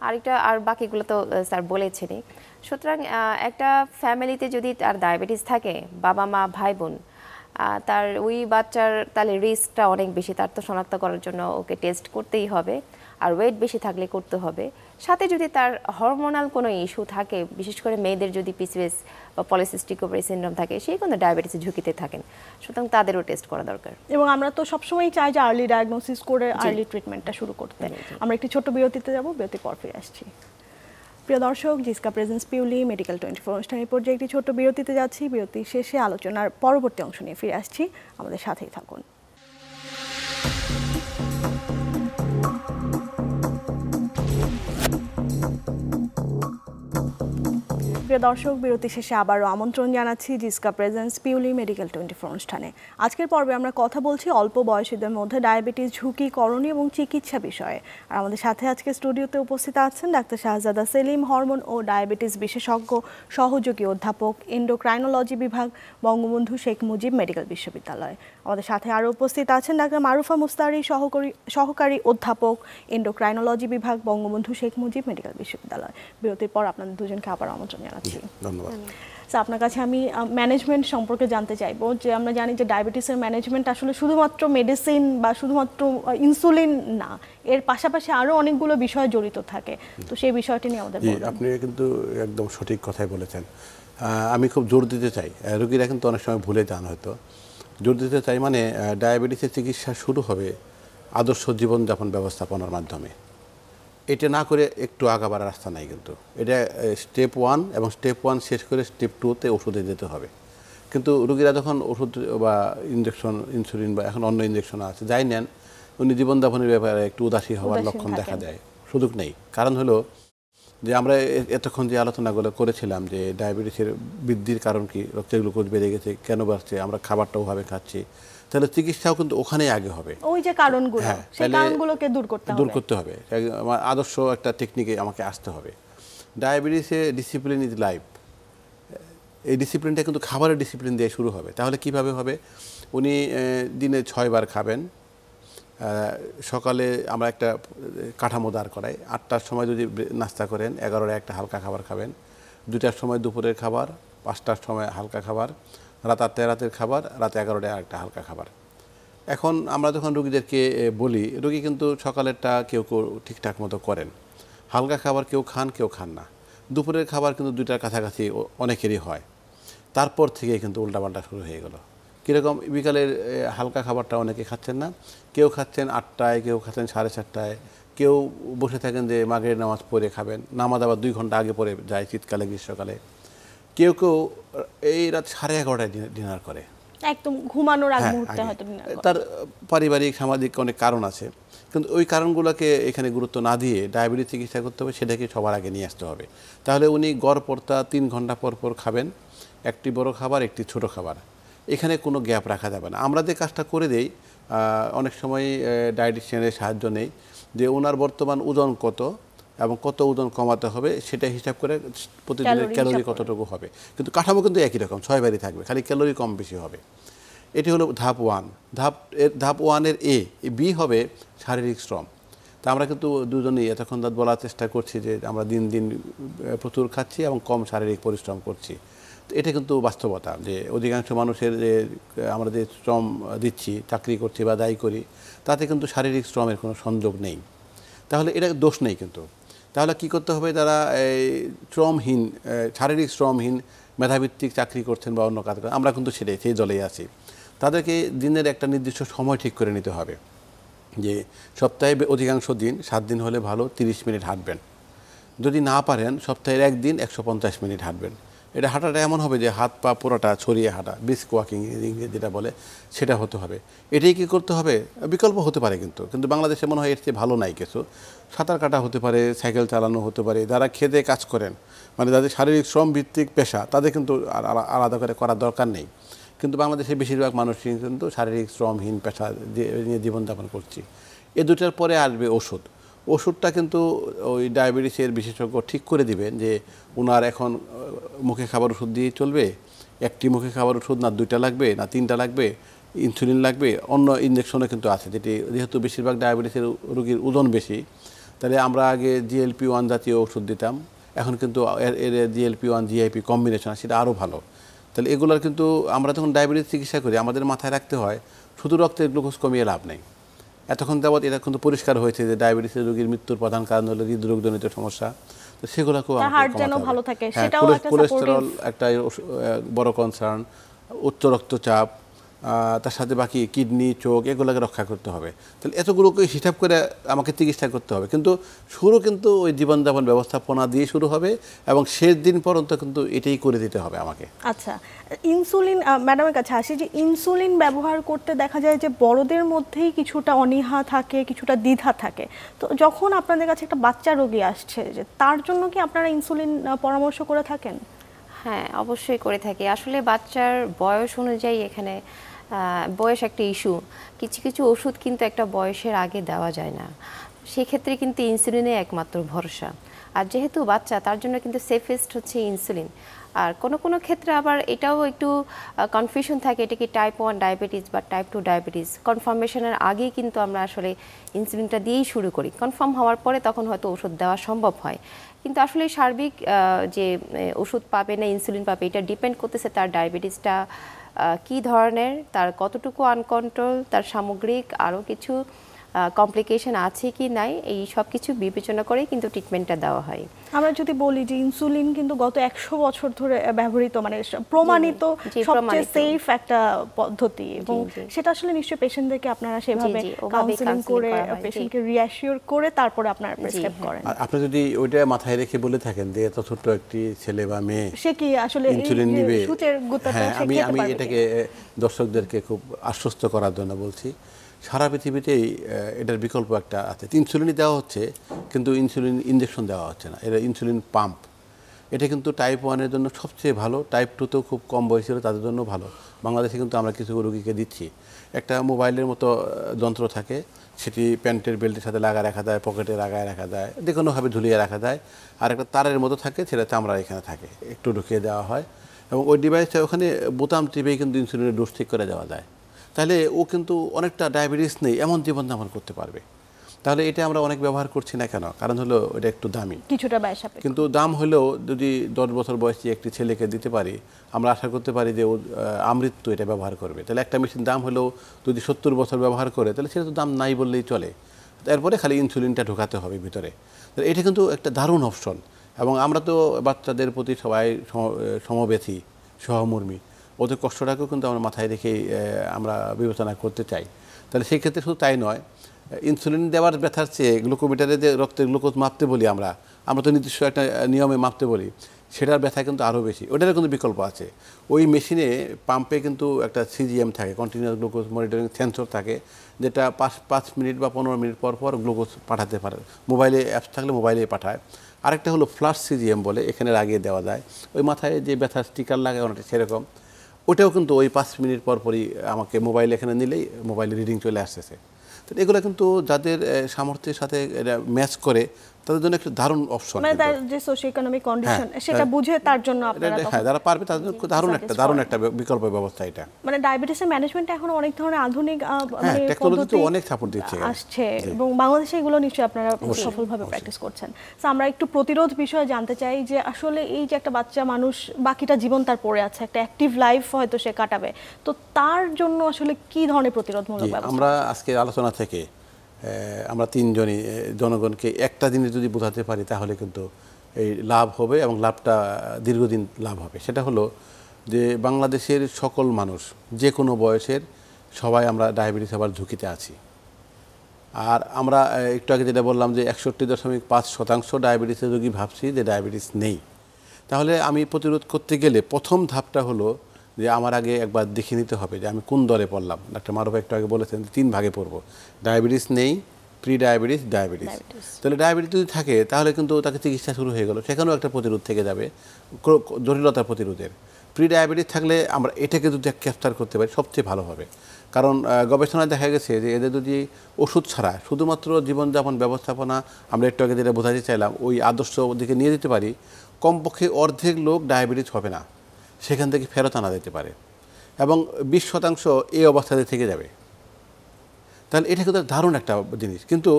আরেকটা, আর বাকিগুলো তো স্যার বলেছেনই। সুতরাং একটা ফ্যামিলিতে যদি তার ডায়াবেটিস থাকে, বাবা মা ভাই বোন, তার ওই বাচ্চার তাহলে রিস্কটা অনেক বেশি। তার তো শনাক্ত করার জন্য ওকে টেস্ট করতেই হবে, আর ওয়েট বেশি থাকলে করতে হবে। সাথে যদি তার হরমোনাল কোনো ইস্যু থাকে, বিশেষ করে মেয়েদের যদি পিসিওএস বা পলিসিস্টিক ওভারি সিনড্রোম থাকে, সেই কোনো ডায়াবেটিসের ঝুঁকিতে থাকেন, সুতরাং তাদেরও টেস্ট করা দরকার। এবং আমরা তো সবসময় চাই যে আর্লি ডায়াগনোসিস করে আর্লি ট্রিটমেন্টটা শুরু করতে। আমরা একটি ছোট্ট বিরতিতে যাব, বিরতি পর ফিরে আসছি। প্রিয় দর্শক, জিসকা প্রেজেন্স পিউলি মেডিকেল 24 অনুষ্ঠানের পর্যায়ে একটি ছোট্ট বিরতিতে যাচ্ছি। বিরতি শেষে আলোচনার পরবর্তী অংশ নিয়ে ফিরে আসছি, আমাদের সাথেই থাকুন। প্রিয় দর্শক, বিরতি শেষে আবারও আমন্ত্রণ জানাচ্ছি জিসকা প্রেজেন্স পিউলি মেডিকেল 24 অনুষ্ঠানে। আজকের পর্বে আমরা কথা বলছি অল্প বয়সীদের মধ্যে ডায়াবেটিস ঝুঁকি, করণীয় এবং চিকিৎসা বিষয়ে। আর আমাদের সাথে আজকে স্টুডিওতে উপস্থিত আছেন ডাক্তার শাহজাদা সেলিম, হরমোন ও ডায়াবেটিস বিশেষজ্ঞ, সহযোগী অধ্যাপক, এন্ডোক্রাইনোলজি বিভাগ, বঙ্গবন্ধু শেখ মুজিব মেডিকেল বিশ্ববিদ্যালয়। আমাদের সাথে আরও উপস্থিত আছেন ডাক্তার মারুফা মুস্তারি, সহকারী অধ্যাপক, এন্ডোক্রাইনোলজি বিভাগ, বঙ্গবন্ধু শেখ মুজিব মেডিকেল বিশ্ববিদ্যালয়। বিরতির পর আপনাদের দুজনকে আবার আমন্ত্রণ জানাচ্ছি। ধন্যবাদ। আপনার কাছে আমি ম্যানেজমেন্ট সম্পর্কে জানতে চাইবো, যে আমরা জানি যে ডায়াবেটিসের ম্যানেজমেন্ট আসলে শুধুমাত্র মেডিসিন বা শুধুমাত্র ইনসুলিন না, এর পাশাপাশি আরও অনেকগুলো বিষয় জড়িত থাকে। তো সেই বিষয়টি নিয়ে আমাদের বলুন। আপনি কিন্তু একদম সঠিক কথাই বলেছেন। আমি খুব জোর দিতে চাই, রোগীরা কিন্তু অনেক সময় ভুলে যান, হয়তো জোর দিতে চাই মানে ডায়াবেটিসের চিকিৎসা শুরু হবে আদর্শ জীবনযাপন ব্যবস্থাপনার মাধ্যমে। এটা না করে একটু আগাবার রাস্তা নাই। কিন্তু এটা স্টেপ 1 এবং স্টেপ 1 শেষ করে স্টেপ 2তে ওষুধে যেতে হবে। কিন্তু রোগীরা যখন ওষুধ বা ইনজেকশন, ইনসুলিন বা এখন অন্য ইনজেকশন আছে, যাই নেন, উনি জীবনযাপনের ব্যাপারে একটু উদাসী হওয়ার লক্ষণ দেখা দেয়। সুযোগ নেই। কারণ হলো যে আমরা এতক্ষণ যে আলোচনাগুলো করেছিলাম যে ডায়াবেটিসের বৃদ্ধির কারণ কি, রক্ত গ্লুকোজ বেড়ে গেছে, কেন বাড়ছে, আমরা খাবারটা ওভাবে খাচ্ছি, তাহলে চিকিৎসাও কিন্তু ওখানেই আগে হবে। ওই যে কারণগুলো, সেই কারণগুলোকে দূর করতে হবে। আমার আদর্শ একটা টেকনিকে আমাকে আসতে হবে। ডায়াবেটিসে ডিসিপ্লিন ইজ লাইফ। এই ডিসিপ্লিনটা কিন্তু খাবারের ডিসিপ্লিন দিয়ে শুরু হবে। তাহলে কিভাবে হবে? উনি দিনে 6 বার খাবেন। সকালে আমরা একটা কাঠামো দাঁড় করাই। 8টার সময় যদি নাস্তা করেন, 11টায় একটা হালকা খাবার খাবেন, 2টার সময় দুপুরের খাবার, 5টার সময় হালকা খাবার, রাত 8টায় রাতের খাবার, রাত 11টায় আরেকটা হালকা খাবার। এখন আমরা যখন রোগীদেরকে বলি, রোগী কিন্তু সকালেরটা কেউ কেউ ঠিকঠাক মতো করেন, হালকা খাবার কেউ খান কেউ খান না, দুপুরের খাবার কিন্তু 2টার কাছাকাছি অনেকেরই হয়। তারপর থেকে কিন্তু উল্টাপাল্টা শুরু হয়ে গেল। কীরকম? বিকালের হালকা খাবারটা অনেকে খাচ্ছেন না, কেউ খাচ্ছেন 8টায়, কেউ খাচ্ছেন 4:30টায়, কেউ বসে থাকেন যে মাগরিবের নামাজ পড়ে খাবেন, নামাজ আবার 2 ঘন্টা আগে পড়ে যায় শীতকালে, গ্রীষ্মকালে। কেউ কেউ এই রাত 11:30টায় ডিনার করে, একদম ঘুমানোর আগ মুহূর্তে হয়তো ডিনার করে। তার পারিবারিক সামাজিক অনেক কারণ আছে, কিন্তু ওই কারণগুলোকে এখানে গুরুত্ব না দিয়ে ডায়াবেটিস চিকিৎসা করতে হবে, সেটাকে সবার আগে নিয়ে আসতে হবে। তাহলে উনি গড় পড়তা 3 ঘন্টা পর পর খাবেন, একটি বড় খাবার, একটি ছোট খাবার, এখানে কোনো গ্যাপ রাখা যাবে না। আমরা যে কাজটা করে দেই, অনেক সময় ডায়েটিশিয়ানের সাহায্য নেই, যে ওনার বর্তমান ওজন কত এবং কত ওজন কমাতে হবে সেটা হিসাব করে প্রতিদিনের ক্যালোরি কতটুকু হবে। কিন্তু কাঠামো কিন্তু একই রকম, 6 বারই থাকবে, খালি ক্যালোরি কম বেশি হবে। এটি হলো ধাপ 1। ধাপ 1-এর বি হবে শারীরিক শ্রম। তা আমরা কিন্তু দুজনেই এতক্ষণ বলার চেষ্টা করছি যে আমরা দিন দিন প্রচুর খাচ্ছি এবং কম শারীরিক পরিশ্রম করছি। তো এটা কিন্তু বাস্তবতা, যে অধিকাংশ মানুষের যে আমরা যে শ্রম দিচ্ছি, চাকরি করছি বা দায়ী করি, তাতে কিন্তু শারীরিক শ্রমের কোনো সংযোগ নেই। তাহলে এটা দোষ নেই। কিন্তু তাহলে কি করতে হবে? যারা শ্রমহীন, শারীরিক শ্রমহীন, মেধাভিত্তিক চাকরি করছেন বা অন্য কাজ করেন, আমরা কিন্তু সেই দলেই আছি, তাদেরকে দিনের একটা নির্দিষ্ট সময় ঠিক করে নিতে হবে, যে সপ্তাহে অধিকাংশ দিন 7 দিন হলে ভালো 30 মিনিট হাঁটবেন। যদি না পারেন সপ্তাহের 1 দিন 150 মিনিট হাঁটবেন। এটা হাঁটাটা এমন হবে যে হাত পা পুরোটা ছড়িয়ে হাঁটা, ব্রিস্ক ওয়াকিং যেটা বলে, সেটা হতে হবে। এটাই কি করতে হবে? বিকল্প হতে পারে, কিন্তু বাংলাদেশে মনে হয় এর চেয়ে ভালো নাই কিছু। সাঁতার কাটা হতে পারে, সাইকেল চালানো হতে পারে। যারা খেতে কাজ করেন, মানে যাদের শারীরিক শ্রম ভিত্তিক পেশা, তাদের কিন্তু আলাদা করে করার দরকার নেই। কিন্তু বাংলাদেশের বেশিরভাগ মানুষই কিন্তু শারীরিক শ্রমহীন পেশা নিয়ে জীবনযাপন করছি। এ দুটার পরে আসবে ওষুধ। ওষুধটা কিন্তু ওই ডায়াবেটিসের বিশেষজ্ঞ ঠিক করে দিবেন যে ওনার এখন মুখে খাবার ওষুধ দিয়ে চলবে, একটি মুখে খাবার ওষুধ না 2টা লাগবে না 3টা লাগবে, ইনসুলিন লাগবে, অন্য ইঞ্জেকশনও কিন্তু আছে, যেহেতু বেশিরভাগ ডায়াবেটিসের রোগীর ওজন বেশি, তাহলে আমরা আগে GLP-1 জাতীয় ওষুধ দিতাম, এখন কিন্তু এর GLP-1 GIP কম্বিনেশন সেটা আরও ভালো। তাহলে এগুলোর কিন্তু আমরা যখন ডায়াবেটিস চিকিৎসা করি আমাদের মাথায় রাখতে হয় শুধু রক্তের গ্লুকোজ কমিয়ে লাভ নেই। এতক্ষণ যাবৎ এটা কিন্তু পরিষ্কার হয়েছে যে ডায়াবেটিসের রোগীর মৃত্যুর প্রধান কারণ হলো হৃদরোগজনিত সমস্যা, তো সেগুলোকেও হার্ট যেন ভালো থাকে সেটাও একটা কোলেস্টেরল একটা বড় কনসার্ন, উচ্চ রক্তচাপ, তার সাথে বাকি কিডনি, চোখ, এগুলোকে রক্ষা করতে হবে। তাহলে এতগুলোকে হিসাব করে আমাকে চিকিৎসা করতে হবে, কিন্তু শুরু কিন্তু ওই জীবনযাপন ব্যবস্থাপনা দিয়ে শুরু হবে এবং শেষ দিন পর্যন্ত কিন্তু এটাই করে দিতে হবে আমাকে। আচ্ছা, ইনসুলিন ম্যাডামের কাছে আসি, যে ইনসুলিন ব্যবহার করতে দেখা যায় যে বড়দের মধ্যেই কিছুটা অনীহা থাকে, কিছুটা দ্বিধা থাকে, তো যখন আপনাদের কাছে একটা বাচ্চা রোগী আসছে যে তার জন্য কি আপনারা ইনসুলিন পরামর্শ করে থাকেন? হ্যাঁ, অবশ্যই করে থাকি। আসলে বাচ্চার বয়স অনুযায়ী এখানে বয়স একটা ইস্যু, কিছু কিছু ওষুধ কিন্তু একটা বয়সের আগে দেওয়া যায় না, সেক্ষেত্রে কিন্তু ইনসুলিনে একমাত্র ভরসা। আর যেহেতু বাচ্চা, তার জন্য কিন্তু সেফেস্ট হচ্ছে ইনসুলিন। আর কোনো কোনো ক্ষেত্রে আবার এটাও একটু কনফিউশন থাকে, এটা কি টাইপ 1 ডায়াবেটিস বা টাইপ 2 ডায়াবেটিস। কনফার্মেশনের আগেই কিন্তু আমরা আসলে ইনসুলিনটা দিয়েই শুরু করি, কনফার্ম হওয়ার পরে তখন হয়তো ওষুধ দেওয়া সম্ভব হয়। কিন্তু আসলে সার্বিক যে ওষুধ পাবে না ইনসুলিন পাবে, এটা ডিপেন্ড করতেছে তার ডায়াবেটিসটা কী ধরনের, তার কতটুকু আনকন্ট্রোল, তার সামগ্রিক আরও কিছু কমপ্লিকেশন আছে কি নাই, এই সব কিছু বিবেচনা করেই কিন্তু ট্রিটমেন্টটা দেওয়া হয়। আমরা যদি বলি যে ইনসুলিন কিন্তু গত 100 বছর ধরে ব্যবহৃত, মানে প্রমাণিত সবচেয়ে সেফ একটা পদ্ধতি, এবং সেটা আসলে নিশ্চয়ই পেশেন্টদেরকে আপনারা সেভাবে কাউন্সেলিং করে পেশেন্টকে রিঅ্যাসিওর করে তারপরে আপনারা প্রেসক্রাইব করেন। আপনি যদি ওইটা মাথায় রেখে বলে থাকেন যে এত ছোট্ট একটি ছেলে বা মেয়ে সে কি আসলে ইনসুলিন নিবে, সূচের গুতাটা হ্যাঁ, আমি এটাকে দর্শকদেরকে খুব আশ্বস্ত করার জন্য বলছি, সারা পৃথিবীতেই এটার বিকল্প একটা আছে। ইনসুলিনই দেওয়া হচ্ছে কিন্তু ইনসুলিন ইঞ্জেকশন দেওয়া হচ্ছে না, এটা ইনসুলিন পাম্প। এটা কিন্তু টাইপ 1-এর জন্য সবচেয়ে ভালো, টাইপ 2তেও খুব কম বয়সী হলে তাদের জন্য ভালো। বাংলাদেশে কিন্তু আমরা কিছু রোগীকে দিচ্ছি, একটা মোবাইলের মতো যন্ত্র থাকে, সেটি প্যান্টের বেল্টের সাথে লাগা রাখা যায়, পকেটে লাগায় রাখা যায়, যে কোনোভাবে ঝুলিয়ে রাখা যায়, আর একটা তারের মতো থাকে, সেটা চামড়া এখানে থাকে, একটু ঢুকিয়ে দেওয়া হয় এবং ওই ডিভাইসটা ওখানে বোতাম টিপেই কিন্তু ইনসুলিনের ডোজ ঠিক করে দেওয়া যায়। তাহলে ও কিন্তু অনেকটা ডায়াবেটিস নেই এমন জীবনযাপন করতে পারবে। তাহলে এটা আমরা অনেক ব্যবহার করছি না কেন? কারণ হলো এটা একটু দামি, কিছুটা ব্যয় সাপেক্ষ, কিন্তু দাম হলেও যদি 10 বছর বয়সী একটি ছেলেকে দিতে পারি, আমরা আশা করতে পারি যে ও আমৃত্যু এটা ব্যবহার করবে। তাহলে একটা মেশিন দাম হলেও যদি 70 বছর ব্যবহার করে, তাহলে সেটা তো দাম নাই বললেই চলে। তারপরে খালি ইনসুলিনটা ঢোকাতে হবে ভিতরে। তাহলে এটা কিন্তু একটা দারুণ অপশন, এবং আমরা তো বাচ্চাদের প্রতি সবাই সমব্যথী, সহমর্মী, ওদের কষ্টটাকেও কিন্তু আমরা মাথায় রেখেই আমরা বিবেচনা করতে চাই। তাহলে সেই ক্ষেত্রে শুধু তাই নয়, ইনসুলিন দেওয়ার ব্যথার চেয়ে গ্লুকোমিটারে যে রক্তের গ্লুকোজ মাপতে বলি আমরা তো নির্দিষ্ট একটা নিয়মে মাপতে বলি, সেটার ব্যথা কিন্তু আরও বেশি। ওটারও কিন্তু বিকল্প আছে, ওই মেশিনে পাম্পে কিন্তু একটা CGM থাকে, কন্টিনিউয়াস গ্লুকোজ মনিটরিং সেন্সর থাকে, যেটা 5 মিনিট বা 15 মিনিট পর পর গ্লুকোজ পাঠাতে পারে, মোবাইলে অ্যাপস থাকলে মোবাইলে পাঠায়। আরেকটা হলো ফ্লাশ CGM বলে, এখানে লাগিয়ে দেওয়া যায়, ওই মাথায় যে ব্যথার স্টিকার লাগে অনেকটা সেরকম, ওটাও কিন্তু ওই 5 মিনিট পর পরই আমাকে মোবাইল এখানে নিলেই মোবাইলে রিডিং চলে আসতেছে। তো এগুলো কিন্তু যাদের সামর্থ্যের সাথে এটা ম্যাচ করে তাদের জন্য একটা দারুণ অপশন, মানে তার যে সোশিও ইকোনমিক কন্ডিশন সেটা বুঝে তার জন্য আপনারা, হ্যাঁ, যারা পারবে তাদের জন্য দারুণ একটা বিকল্প ব্যবস্থা এটা। মানে ডায়াবেটিসের ম্যানেজমেন্টে এখন অনেক ধরনের আধুনিক মানে টেকনোলজি অনেক সাপোর্ট দিচ্ছে আসছে, এবং বাংলাদেশে এগুলো নিশ্চয়ই আপনারা সফলভাবে প্র্যাকটিস করছেন। তো আমরা একটু প্রতিরোধ বিষয়ে জানতে চাই যে আসলে এই যে একটা বাচ্চা মানুষ বাকিটা জীবন তার পড়ে আছে, একটা অ্যাক্টিভ লাইফ হয়তো সে কাটাবে, তো তার জন্য আসলে কি ধরনের প্রতিরোধমূলক ব্যবস্থা? আমরা আজকে আলোচনা থেকে আমরা তিনজনই জনগণকে একটা জিনিস যদি বোঝাতে পারি তাহলে কিন্তু এই লাভ হবে এবং লাভটা দীর্ঘদিন লাভ হবে। সেটা হলো যে বাংলাদেশের সকল মানুষ যে কোনো বয়সের সবাই আমরা ডায়াবেটিস হবার ঝুঁকিতে আছি। আর আমরা একটু আগে যেটা বললাম যে 61.5% ডায়াবেটিসের রোগী ভাবছি যে ডায়াবেটিস নেই। তাহলে আমি প্রতিরোধ করতে গেলে প্রথম ধাপটা হলো যে আমার আগে একবার দেখে নিতে হবে যে আমি কোন দরে পড়লাম। ডাক্তার মারুফ একটু আগে বলেছেন 3 ভাগে পড়বো, ডায়াবেটিস নেই, প্রি ডায়াবেটিস, ডায়াবেটিস। তাহলে ডায়াবেটিস যদি থাকে তাহলে কিন্তু তাকে চিকিৎসা শুরু হয়ে গেল, সেখানেও একটা প্রতিরোধ থেকে যাবে, জটিলতা প্রতিরোধের। প্রি ডায়াবেটিস থাকলে আমরা এটাকে যদি ক্যাপচার করতে পারি সবচেয়ে ভালো হবে, কারণ গবেষণায় দেখা গেছে যে এদের যদি ওষুধ ছাড়া শুধুমাত্র জীবনযাপন ব্যবস্থাপনা আমরা একটু আগে যেটা বোঝাতে চাইলাম ওই আদর্শ দিকে নিয়ে যেতে পারি, কমপক্ষে অর্ধেক লোক ডায়াবেটিস হবে না, সেখান থেকে ফেরত আনা যেতে পারে। এবং 20% এই অবস্থাতে থেকে যাবে। তাহলে এটা কিন্তু দারুণ একটা জিনিস। কিন্তু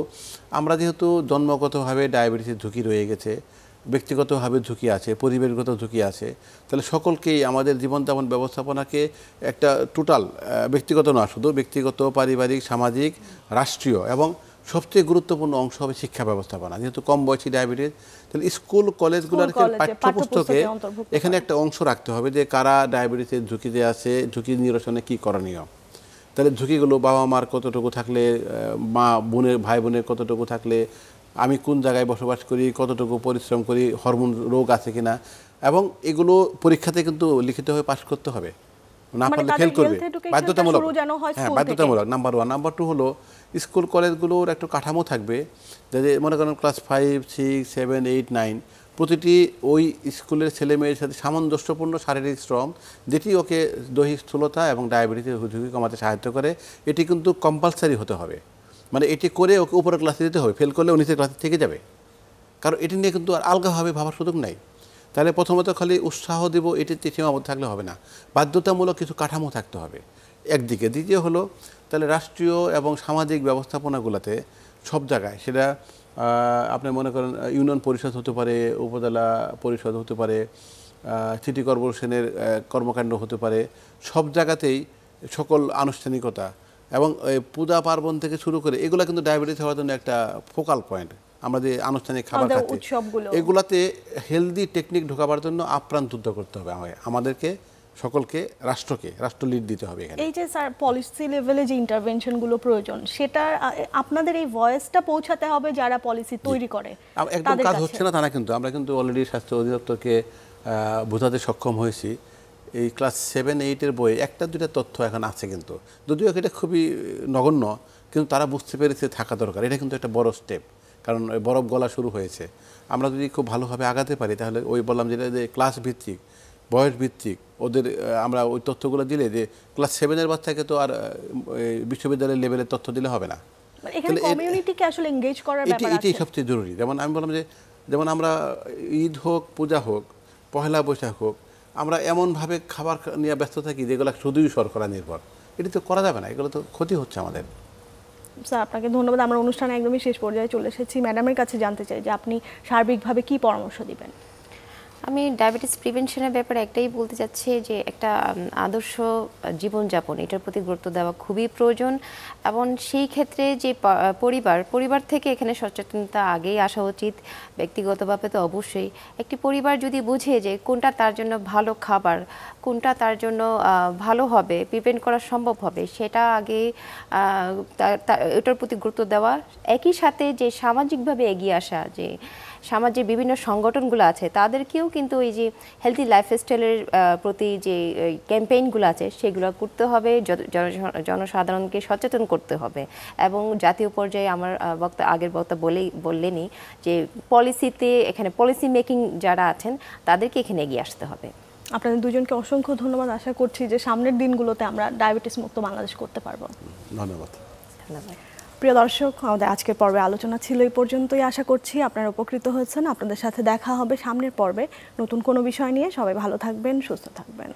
আমরা যেহেতু জন্মগতভাবে ডায়াবেটিসের ঝুঁকি রয়ে গেছে, ব্যক্তিগতভাবে ঝুঁকি আছে, পরিবেশগত ঝুঁকি আছে, তাহলে সকলকেই আমাদের জীবনযাপন ব্যবস্থাপনাকে একটা টোটাল, ব্যক্তিগত না শুধু, ব্যক্তিগত, পারিবারিক, সামাজিক, রাষ্ট্রীয় এবং সবচেয়ে গুরুত্বপূর্ণ অংশ হবে শিক্ষা ব্যবস্থাপনা। যেহেতু কম বয়সী ডায়াবেটিস, তাহলে স্কুল কলেজগুলোর পাঠ্যপুস্তকে এখানে একটা অংশ রাখতে হবে যে কারা ডায়াবেটিসের ঝুঁকিতে আছে, ঝুঁকি নিরসনে কী করণীয়। তাহলে ঝুঁকিগুলো বাবা মার কতটুকু থাকলে, মা বোনের, ভাই বোনের কতটুকু থাকলে, আমি কোন জায়গায় বসবাস করি, কতটুকু পরিশ্রম করি, হরমোন রোগ আছে কিনা, এবং এগুলো পরীক্ষাতে কিন্তু লিখিতভাবে পাশ করতে হবে, না পারলে ফেল করবে, বাধ্যতামূলক। হ্যাঁ, বাধ্যতামূলক, নাম্বার 1। নাম্বার 2 হলো স্কুল কলেজগুলোর একটা কাঠামো থাকবে, যে মনে করেন ক্লাস 5, 6, 7, 8, 9 প্রতিটি ওই স্কুলের ছেলে মেয়ের সাথে সামঞ্জস্যপূর্ণ শারীরিক শ্রম, যেটি ওকে দৈহিক স্থূলতা এবং ডায়াবেটিসের ঝুঁকি কমাতে সাহায্য করে, এটি কিন্তু কম্পালসারি হতে হবে। মানে এটি করে ওকে উপরের ক্লাসে দিতে হবে, ফেল করলে ও নিচের ক্লাসে থেকে যাবে। কারণ এটি নিয়ে কিন্তু আর আলগাভাবে ভাবার সুযোগ নাই। তাহলে প্রথমত খালি উৎসাহ দেব এটিতে সীমাবদ্ধ থাকলে হবে না, বাধ্যতামূলক কিছু কাঠামো থাকতে হবে একদিকে। দ্বিতীয় হলো তাহলে রাষ্ট্রীয় এবং সামাজিক ব্যবস্থাপনাগুলোতে সব জায়গায়, সেটা আপনি মনে করেন ইউনিয়ন পরিষদ হতে পারে, উপজেলা পরিষদ হতে পারে, সিটি কর্পোরেশনের কর্মকাণ্ড হতে পারে, সব জায়গাতেই সকল আনুষ্ঠানিকতা এবং পূজা পার্বণ থেকে শুরু করে এগুলো কিন্তু ডায়াবেটিস হওয়ার জন্য একটা ফোকাল পয়েন্ট। আমরা যে আনুষ্ঠানিক খাবার খাচ্ছি এগুলাতে হেলদি টেকনিক ঢোকাবার জন্য আপ্রাণ যুদ্ধ করতে হবে আমাদেরকে, সকলকে, রাষ্ট্রকে, রাষ্ট্র লিড দিতে হবে এখানে। এই যে স্যার পলিসি লেভেলে যে ইন্টারভেনশনগুলো প্রয়োজন, সেটা আপনাদের এই ভয়েসটা পৌঁছাতে হবে যারা পলিসি তৈরি করে। একদম কাজ হচ্ছে না তা না, কিন্তু আমরা কিন্তু অলরেডি স্বাস্থ্য অধিদপ্তরকে বোঝাতে সক্ষম হয়েছি। এই ক্লাস 7, 8-এর বইয়ে 1-2টা তথ্য এখন আছে, কিন্তু যদিও এটা খুবই নগণ্য, কিন্তু তারা বুঝতে পেরেছে থাকা দরকার। এটা কিন্তু একটা বড় স্টেপ, কারণ বরফ গলা শুরু হয়েছে। আমরা যদি খুব ভালোভাবে আগাতে পারি তাহলে ওই বললাম যেটা, যে ক্লাস ভিত্তিক, বয়স ভিত্তিক ওদের আমরা ওই তথ্যগুলো দিলে, যে ক্লাস 7-এর বাচ্চাকে তো আর বিশ্ববিদ্যালয়ের লেভেলের তথ্য দিলে হবে না, এখানে কমিউনিটিকে আসলে এনগেজ করার ব্যাপার আছে। এটাই সবচেয়ে জরুরি। যেমন আমি বললাম যে, যেমন আমরা ঈদ হোক, পূজা হোক, পহেলা বৈশাখ হোক, আমরা এমনভাবে খাবার নিয়ে ব্যস্ত থাকি যেগুলো শুধুই শর্করা নির্ভর। এটি তো করা যাবে না, এগুলো তো ক্ষতি হচ্ছে আমাদের। স্যার আপনাকে ধন্যবাদ। আমরা অনুষ্ঠানে একদমই শেষ পর্যায়ে চলে এসেছি। ম্যাডামের কাছে জানতে চাই যে আপনি সার্বিকভাবে কি পরামর্শ দিবেন? আমি ডায়াবেটিস প্রিভেনশনের ব্যাপারে একটাই বলতে চাচ্ছি যে একটা আদর্শ জীবনযাপন, এটার প্রতি গুরুত্ব দেওয়া খুবই প্রয়োজন। এবং সেই ক্ষেত্রে যে পরিবার থেকে এখানে সচেতনতা আগেই আসা উচিত। ব্যক্তিগতভাবে তো অবশ্যই একটি পরিবার যদি বুঝে যে কোনটা তার জন্য ভালো খাবার, কোনটা তার জন্য ভালো হবে, প্রিভেন্ট করা সম্ভব হবে, সেটা আগে এটার প্রতি গুরুত্ব দেওয়া। একই সাথে যে সামাজিকভাবে এগিয়ে আসা, যে সমাজের বিভিন্ন সংগঠনগুলো আছে তাদেরকেও কিন্তু এই যে হেলদি লাইফস্টাইলের প্রতি যে ক্যাম্পেইনগুলো আছে সেগুলো করতে হবে, জনসাধারণকে সচেতন করতে হবে। এবং জাতীয় পর্যায়ে আমার আগের বক্তা বললেনই যে পলিসিতে, এখানে পলিসি মেকিং যারা আছেন তাদেরকে এখানে এগিয়ে আসতে হবে। আপনাদের দুজনকে অসংখ্য ধন্যবাদ। আশা করছি যে সামনের দিনগুলোতে আমরা ডায়াবেটিস মুক্ত বাংলাদেশ করতে পারবো। ধন্যবাদ। প্রিয় দর্শক, আমাদের আজকের পর্বে আলোচনা ছিল এই পর্যন্তই। আশা করছি আপনারা উপকৃত হয়েছেন। আপনাদের সাথে দেখা হবে সামনের পর্বে নতুন কোনো বিষয় নিয়ে। সবাই ভালো থাকবেন, সুস্থ থাকবেন।